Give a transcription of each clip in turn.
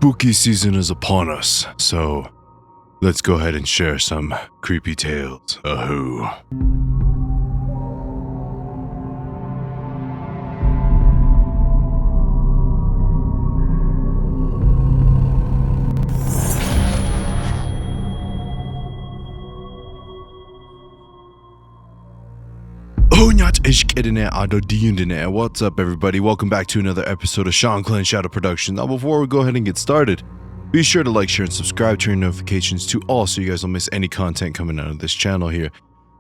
Spooky season is upon us, so let's go ahead and share some creepy tales. Ahoo. What's up, everybody? Welcome back to another episode of Shanclen Shadow Productions. Now, before we go ahead and get started, be sure to like, share, and subscribe, turn notifications to all so you guys don't miss any content coming out of this channel here.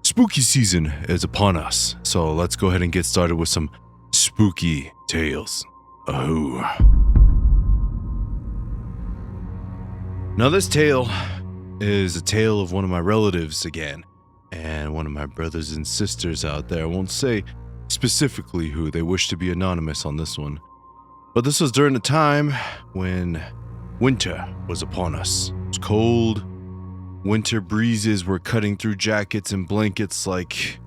Spooky season is upon us, so let's go ahead and get started with some spooky tales. Ahoo. Now, this tale is a tale of one of my relatives again, and one of my brothers and sisters out there. I won't say specifically who, they wish to be anonymous on this one. But this was during a time when winter was upon us. It was cold. Winter breezes were cutting through jackets and blankets like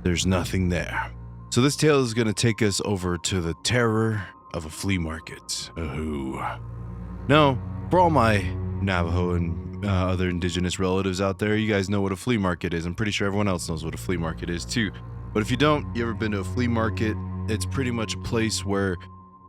there's nothing there. So this tale is going to take us over to the terror of a flea market. Ahoo. Now, for all my Navajo and other indigenous relatives out there, you guys know what a flea market is. I'm pretty sure everyone else knows what a flea market is too. But if you don't, you ever been to a flea market? It's pretty much a place where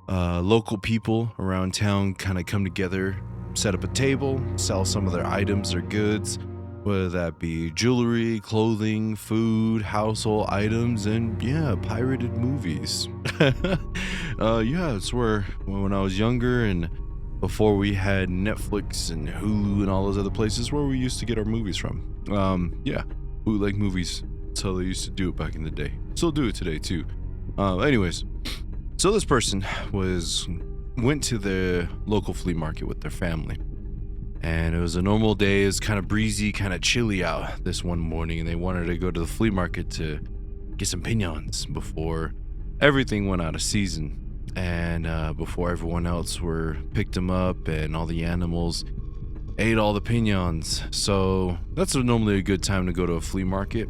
local people around town kind of come together, set up a table, sell some of their items or goods, whether that be jewelry, clothing, food, household items, and yeah, pirated movies. It's where when I was younger and before we had Netflix and Hulu and all those other places, where we used to get our movies from. Bootleg movies. That's how they used to do it back in the day. Still do it today too. Anyways, so this person went to the local flea market with their family, and it was a normal day. It was kind of breezy, kind of chilly out this one morning, and they wanted to go to the flea market to get some piñons before everything went out of season. And before everyone else picked them up and all the animals ate all the piñons. So that's normally a good time to go to a flea market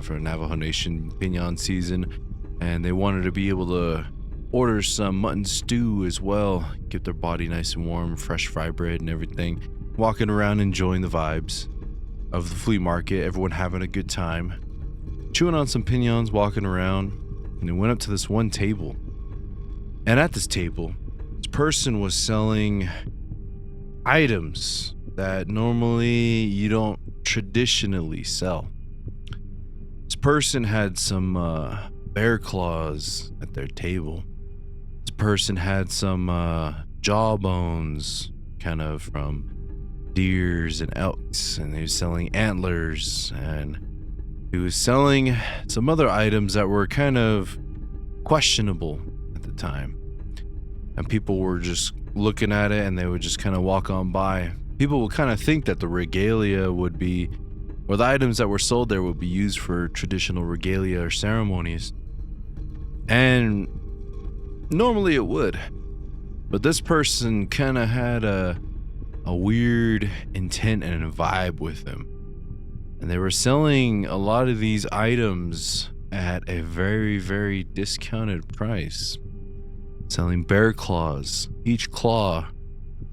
for Navajo Nation piñon season. And they wanted to be able to order some mutton stew as well, get their body nice and warm, fresh fry bread and everything. Walking around enjoying the vibes of the flea market, everyone having a good time, chewing on some piñons, walking around, and they went up to this one table. And at this table, this person was selling items that normally you don't traditionally sell. This person had some bear claws at their table. This person had some jaw bones, kind of from deers and elks, and he was selling antlers, and he was selling some other items that were kind of questionable time, and people were just looking at it and they would just kind of walk on by. People would kind of think that the regalia would be, or the items that were sold there would be used for traditional regalia or ceremonies, and normally it would, but this person kind of had a weird intent and a vibe with them, and they were selling a lot of these items at a very, very discounted price. Selling bear claws, each claw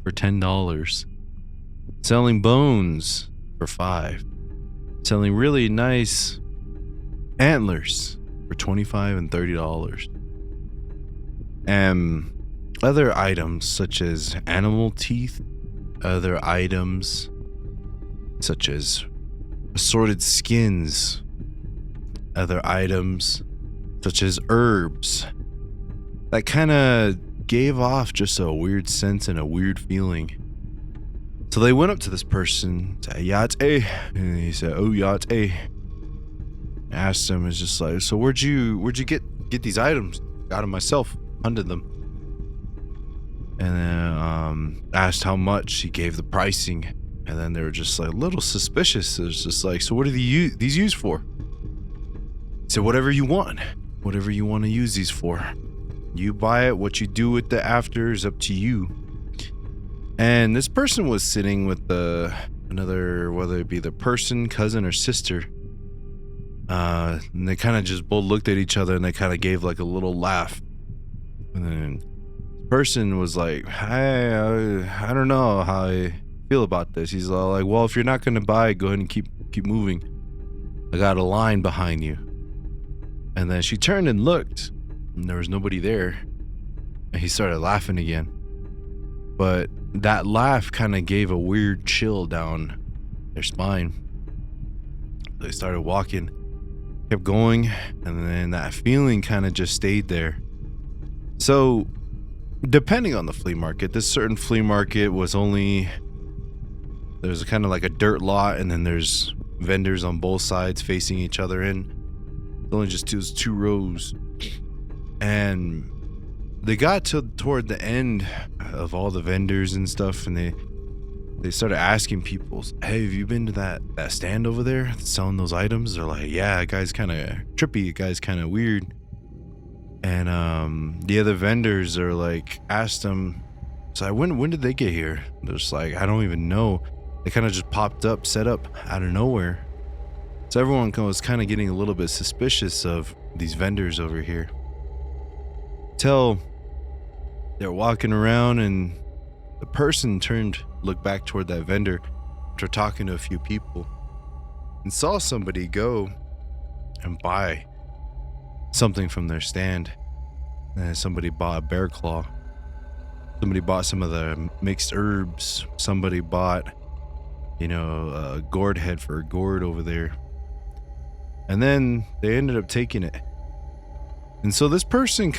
for $10. Selling bones for $5. Selling really nice antlers for $25 and $30. And other items such as animal teeth, other items such as assorted skins, other items such as herbs, that kind of gave off just a weird sense and a weird feeling. So they went up to this person, said, "Yate," and he said, "Oh, yate." Asked him, it's just like, "So where'd you get these items?" "Got them myself, hunted them." And then asked how much. He gave the pricing, and then they were just like a little suspicious. It was just like, "So what are these used for?" He said, "Whatever you want to use these for. You buy it. What you do with the after is up to you." And this person was sitting with another, whether it be the person, cousin, or sister. And they kind of just both looked at each other and they kind of gave like a little laugh. And then person was like, hey, I don't know how I feel about this. He's all like, well, if you're not going to buy, go ahead and keep moving. I got a line behind you. And then she turned and looked, and there was nobody there. And he started laughing again. But that laugh kind of gave a weird chill down their spine. They started walking, kept going, and then that feeling kind of just stayed there. So, depending on the flea market, this certain flea market was only, there's kind of like a dirt lot, and then there's vendors on both sides facing each other in. It's only just two rows. And they got toward the end of all the vendors and stuff, and they started asking people, hey, have you been to that stand over there that's selling those items? They're like, yeah, that guy's kind of trippy, that guy's kind of weird. And the other vendors are like, asked them, so when did they get here? They're just like, I don't even know. They kind of just popped up, set up out of nowhere. So everyone was kind of getting a little bit suspicious of these vendors over here. Till they're walking around, and the person looked back toward that vendor after talking to a few people, and saw somebody go and buy something from their stand. And somebody bought a bear claw. Somebody bought some of the mixed herbs. Somebody bought, a gourd head for a gourd over there. And then they ended up taking it. And so this person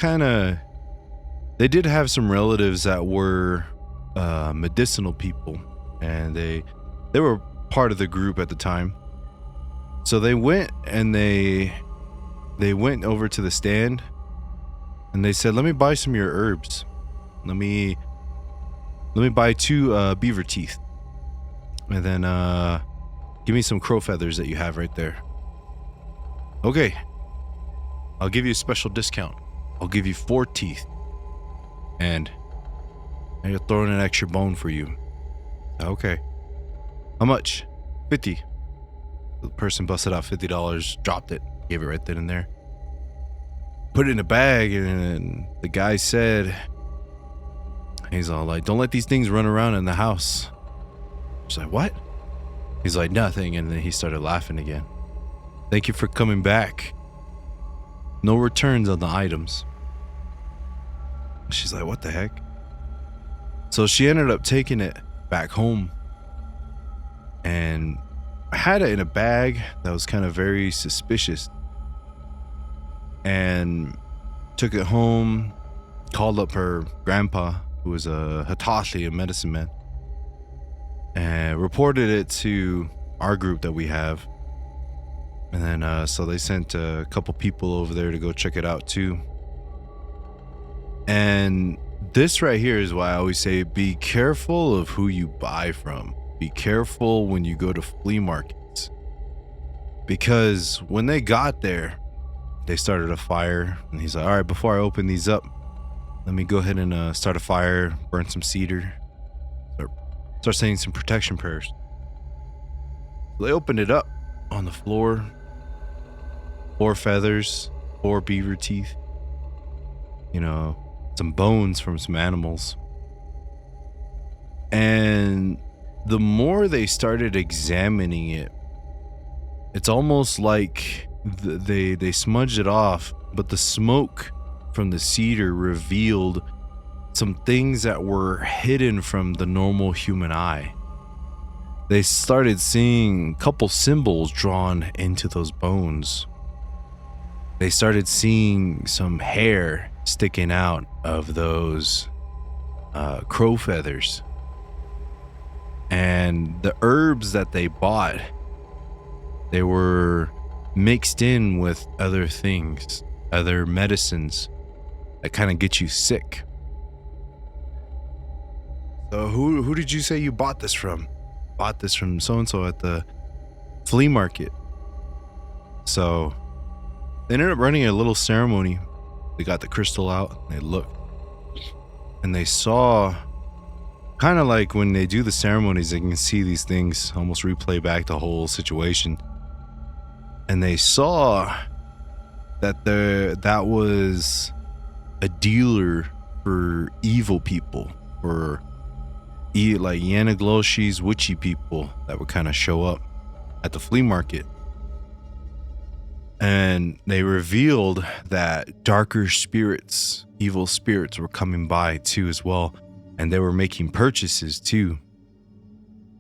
they did have some relatives that were medicinal people, and they were part of the group at the time. So they went and they went over to the stand, and they said, let me buy some of your herbs. Let me buy 2 beaver teeth, and then give me some crow feathers that you have right there. Okay, I'll give you a special discount. I'll give you 4 teeth, and I'll throw in an extra bone for you. Okay, how much? 50. The person busted out $50, dropped it, gave it right then and there. Put it in a bag, and the guy said, he's all like, don't let these things run around in the house. She's like, what? He's like, nothing. And then he started laughing again. Thank you for coming back. No returns on the items. She's like, what the heck? So she ended up taking it back home, and had it in a bag that was kind of very suspicious, and took it home, called up her grandpa, who was a Hitachi, a medicine man, and reported it to our group that we have. And then so they sent a couple people over there to go check it out too. And this right here is why I always say, be careful of who you buy from. Be careful when you go to flea markets, because when they got there, they started a fire, and he's like, all right, before I open these up, let me go ahead and start a fire, burn some cedar, start saying some protection prayers. They opened it up. On the floor, 4 feathers, 4 beaver teeth, some bones from some animals. And the more they started examining it, it's almost like they smudged it off, but the smoke from the cedar revealed some things that were hidden from the normal human eye. They started seeing a couple symbols drawn into those bones. They started seeing some hair sticking out of those crow feathers. And the herbs that they bought, they were mixed in with other things, other medicines that kind of get you sick. So who did you say you bought this from? Bought this from so-and-so at the flea market. So they ended up running a little ceremony. They got the crystal out, and they looked, and they saw, kind of like when they do the ceremonies, they can see these things almost replay back the whole situation. And they saw that that was a dealer for evil people, for like Yanagloshi's witchy people that would kind of show up at the flea market. And they revealed that darker spirits, evil spirits were coming by too as well. And they were making purchases too.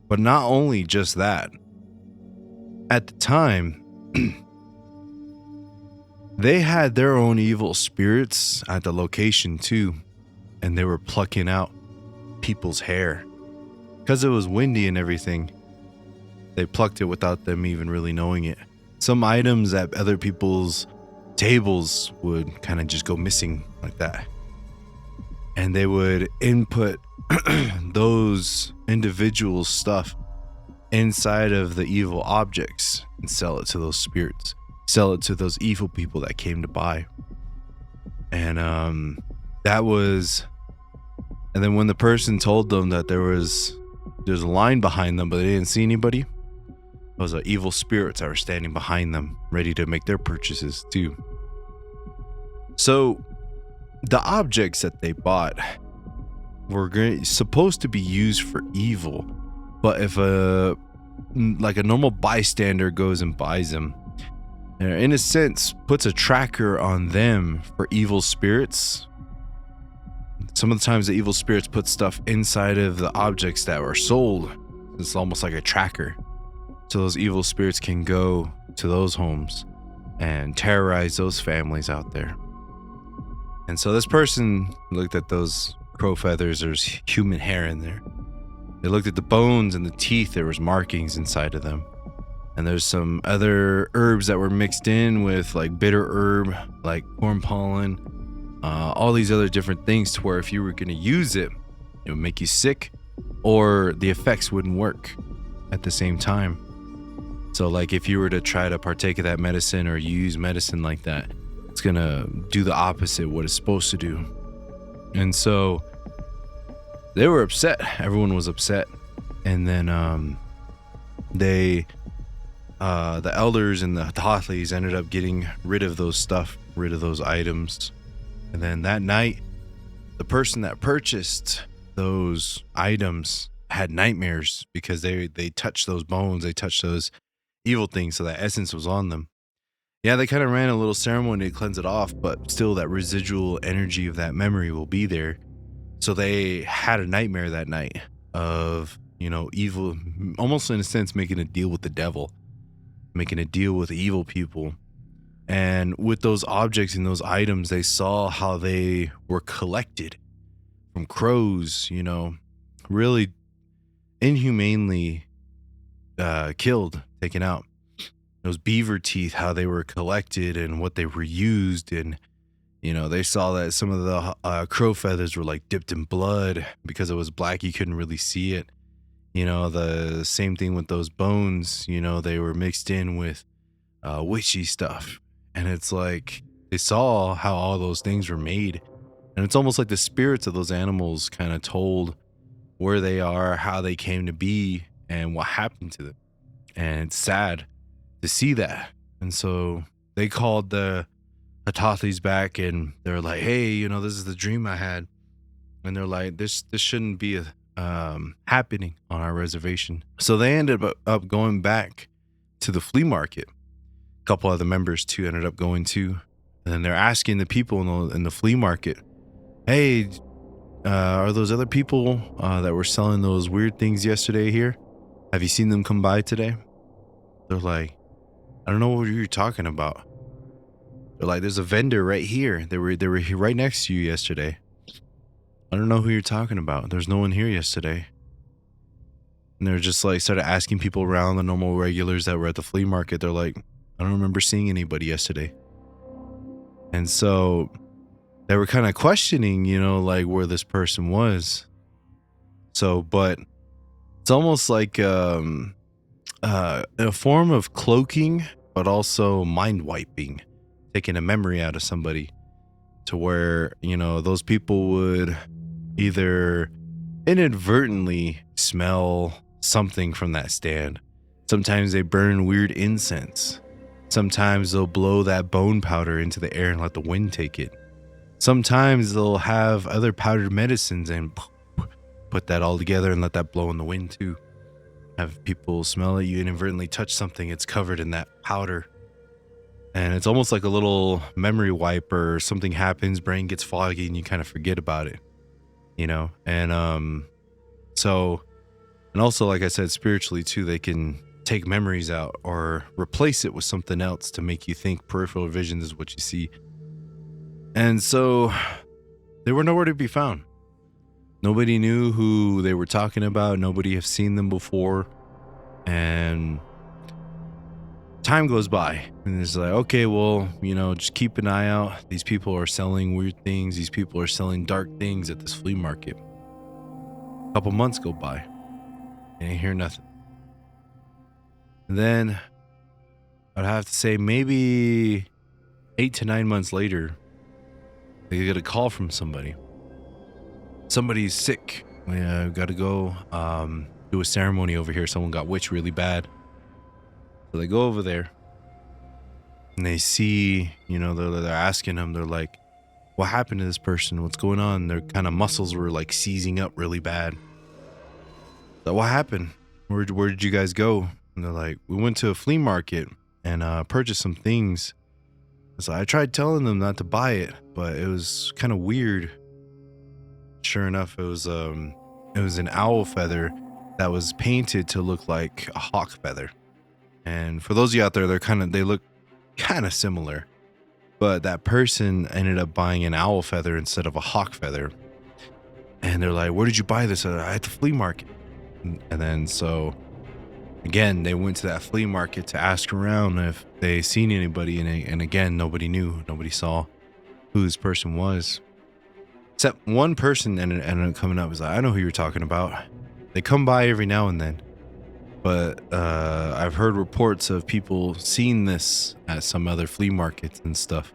But not only just that, at the time, they had their own evil spirits at the location too. And they were plucking out people's hair. Because it was windy and everything, they plucked it without them even really knowing it. Some items at other people's tables would kind of just go missing like that. And they would input those individual stuff inside of the evil objects and sell it to those spirits, sell it to those evil people that came to buy. And and then when the person told them that there's a line behind them, but they didn't see anybody, those are evil spirits that were standing behind them, ready to make their purchases too. So the objects that they bought were supposed to be used for evil, but if a normal bystander goes and buys them, in a sense puts a tracker on them for evil spirits. Some of the times the evil spirits put stuff inside of the objects that were sold. It's almost like a tracker. So those evil spirits can go to those homes and terrorize those families out there. And so this person looked at those crow feathers. There's human hair in there. They looked at the bones and the teeth. There was markings inside of them. And there's some other herbs that were mixed in with like bitter herb, like corn pollen, all these other different things to where if you were going to use it, it would make you sick or the effects wouldn't work at the same time. So like if you were to try to partake of that medicine or use medicine like that, it's going to do the opposite of what it's supposed to do. And so they were upset. Everyone was upset. And then the elders and the Tothleys ended up getting rid of those items. And then that night, the person that purchased those items had nightmares because they touched those bones, they touched those evil things, so that essence was on them. Yeah, they kind of ran a little ceremony to cleanse it off, but still that residual energy of that memory will be there. So they had a nightmare that night of, evil, almost in a sense, making a deal with the devil, making a deal with evil people. And with those objects and those items, they saw how they were collected from crows, really inhumanely killed, taken out. Those beaver teeth, how they were collected and what they were used. And, they saw that some of the crow feathers were like dipped in blood because it was black. You couldn't really see it. The same thing with those bones, they were mixed in with witchy stuff. And it's like they saw how all those things were made. And it's almost like the spirits of those animals kind of told where they are, how they came to be, and what happened to them. And it's sad to see that. And so they called the Tothleys back and they're like, hey, this is the dream I had. And they're like, this shouldn't be happening on our reservation. So they ended up going back to the flea market. A couple other members too ended up going too. And then they're asking the people in the flea market, hey, are those other people that were selling those weird things yesterday here? Have you seen them come by today? They're like, I don't know what you're talking about. They're like, there's a vendor right here. They were here right next to you yesterday. I don't know who you're talking about. There's no one here yesterday. And they're just like started asking people around, the normal regulars that were at the flea market. They're like, I don't remember seeing anybody yesterday. And so they were kind of questioning, like where this person was. So, but it's almost like a form of cloaking, but also mind wiping, taking a memory out of somebody to where, those people would either inadvertently smell something from that stand. Sometimes they burn weird incense. Sometimes they'll blow that bone powder into the air and let the wind take it. Sometimes they'll have other powdered medicines and put that all together and let that blow in the wind too. Have people smell it, you inadvertently touch something, it's covered in that powder. And it's almost like a little memory wipe, or something happens, brain gets foggy and you kind of forget about it, you know? And and also, like I said, spiritually too, they can take memories out or replace it with something else to make you think peripheral vision is what you see. And so they were nowhere to be found. Nobody knew who they were talking about. Nobody have seen them before. And time goes by and it's like, okay, well, you know, just keep an eye out. These people are selling weird things. These people are selling dark things at this flea market. A couple months go by and you hear nothing. And then I'd have to say maybe 8 to 9 months later, they get a call from somebody. Somebody's sick. We got to go do a ceremony over here. Someone got witched really bad. So they go over there and they see, you know, they're asking them, they're like, what happened to this person? What's going on? Their kind of muscles were like seizing up really bad. So what happened? Where did you guys go? And they're like, we went to a flea market and purchased some things. So I tried telling them not to buy it, but it was kind of weird. Sure enough, it was an owl feather that was painted to look like a hawk feather. And for those of you out there, they look kind of similar, but that person ended up buying an owl feather instead of a hawk feather. And they're like, where did you buy this? At the flea market. And then so again, they went to that flea market to ask around if they seen anybody, and again, nobody knew, nobody saw who this person was. Except one person ended up coming up. Was like, I know who you're talking about. They come by every now and then, but I've heard reports of people seeing this at some other flea markets and stuff.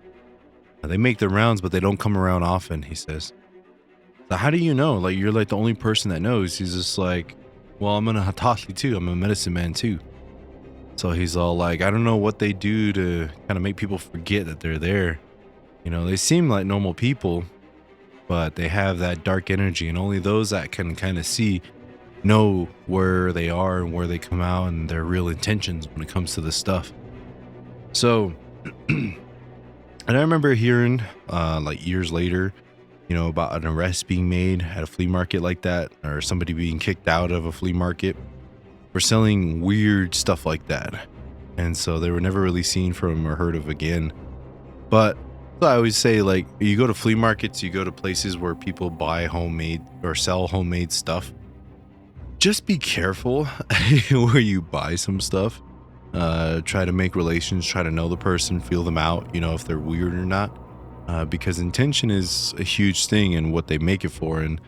They make their rounds, but they don't come around often, he says. So how do you know? Like, you're like the only person that knows. He's just like, well, I'm a Hatashi too. I'm a medicine man too. So he's all like, I don't know what they do to kind of make people forget that they're there. You know, they seem like normal people, but they have that dark energy, and only those that can kind of see know where they are and where they come out and their real intentions when it comes to this stuff. So, and I remember hearing like years later, you know, about an arrest being made at a flea market like that, or somebody being kicked out of a flea market for selling weird stuff like that. And so they were never really seen from or heard of again. But I always say, like, you go to flea markets, you go to places where people buy homemade or sell homemade stuff. Just be careful where you buy some stuff. Try to make relations, try to know the person, feel them out, you know, if they're weird or not. Because intention is a huge thing in what they make it for, and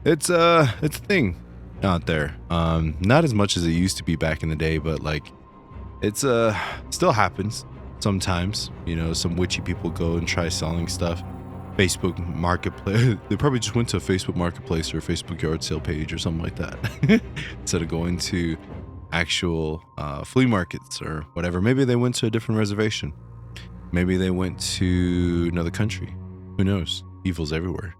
it's a thing out there. Not as much as it used to be back in the day, but like it's still happens sometimes. You know, some witchy people go and try selling stuff. Facebook Marketplace. They probably just went to a Facebook Marketplace or a Facebook yard sale page or something like that instead of going to actual flea markets or whatever. Maybe they went to a different reservation. Maybe they went to another country. Who knows? Evil's everywhere.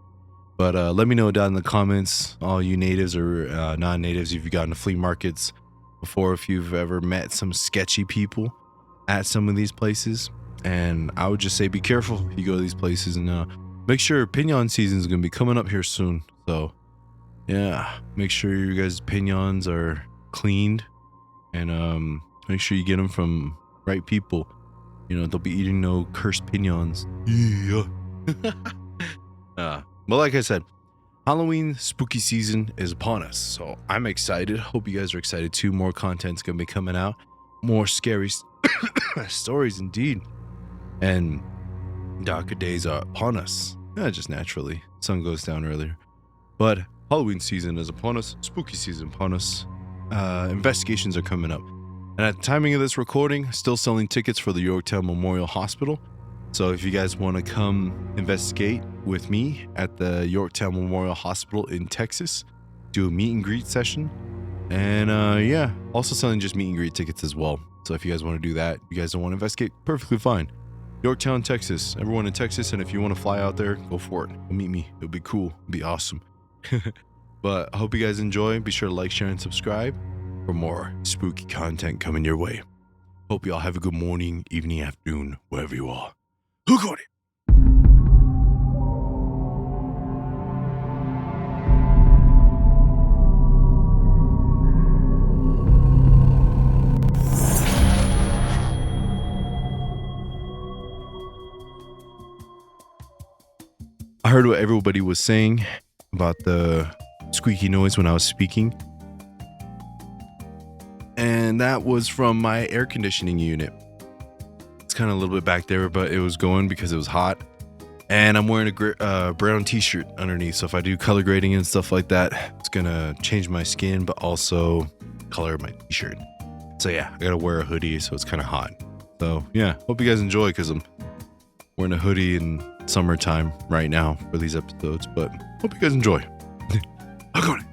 But let me know down in the comments, all you natives or non-natives, if you've gone to flea markets before, if you've ever met some sketchy people at some of these places. And I would just say be careful if you go to these places, and make sure pinion season is going to be coming up here soon. So yeah, make sure your guys' pinions are cleaned, and make sure you get them from right people. You know, they'll be eating no cursed pinions. Yeah. But like I said, Halloween spooky season is upon us. So I'm excited. Hope you guys are excited too. More content's going to be coming out. More scary stories indeed. And darker days are upon us. Just naturally. Sun goes down earlier. But Halloween season is upon us. Spooky season upon us. Investigations are coming up. And at the timing of this recording, still selling tickets for the Yorktown Memorial Hospital. So if you guys want to come investigate with me at the Yorktown Memorial Hospital in Texas, do a meet and greet session. And yeah, also selling just meet and greet tickets as well. So if you guys want to do that, you guys don't want to investigate, perfectly fine. Yorktown, Texas. Everyone in Texas, and if you want to fly out there, go for it. Go meet me. It'll be cool. It'll be awesome. But I hope you guys enjoy. Be sure to like, share, and subscribe for more spooky content coming your way. Hope you all have a good morning, evening, afternoon, wherever you are. Who got it? I heard what everybody was saying about the squeaky noise when I was speaking. And that was from my air conditioning unit. It's kind of a little bit back there, but it was going because it was hot. And I'm wearing a brown t-shirt underneath. So if I do color grading and stuff like that, it's going to change my skin, but also color my t-shirt. So yeah, I got to wear a hoodie, so it's kind of hot. So yeah, hope you guys enjoy because I'm wearing a hoodie in summertime right now for these episodes, but hope you guys enjoy. I'm going.